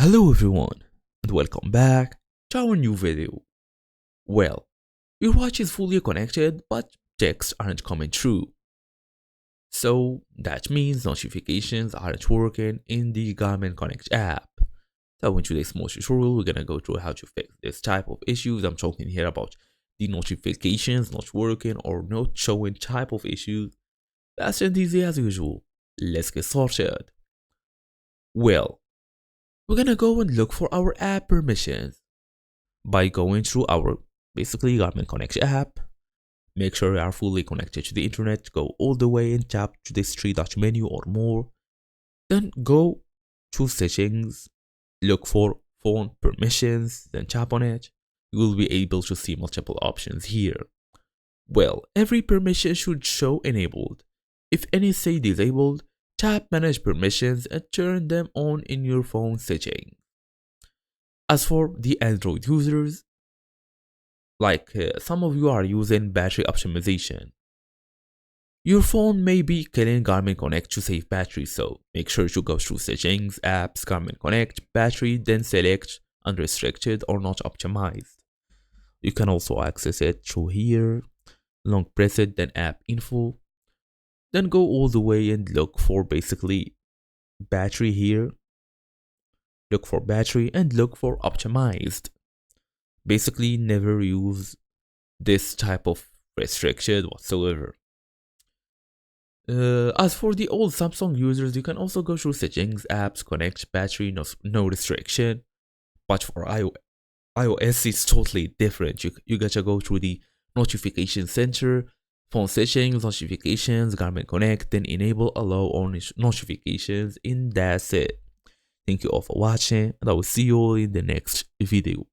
Hello everyone and welcome back to our new video. Well, your watch is fully connected but texts aren't coming through. So that means notifications aren't working in the Garmin Connect app. So in today's small tutorial, we're gonna go through how to fix this type of issues. I'm talking here about the notifications not working or not showing type of issues. Fast and easy as usual. Let's get started. Well, we're gonna go and look for our app permissions by going through our basically Garmin Connect app. Make sure you are fully connected to the internet. Go all the way and tap to this three-dot menu or more. Then go to settings, look for phone permissions, then tap on it. You will be able to see multiple options here. Well, every permission should show enabled. If any say disabled, tap manage permissions and turn them on in your phone settings. As for the Android users, some of you are using battery optimization. Your phone may be killing Garmin Connect to save battery, so make sure to go through settings, apps, Garmin Connect, battery, then select unrestricted or not optimized. You can also access it through here, long press it, then app info. Then go all the way and look for basically battery here. Look for battery and look for optimized. Basically never use this type of restriction whatsoever. As for the old Samsung users, you can also go through settings, apps, connect, battery, no restriction. But for iOS, it's totally different. You gotta go through the notification center, phone settings, notifications, Garmin Connect, then enable allow on notifications, and that's it. Thank you all for watching, and I will see you all in the next video.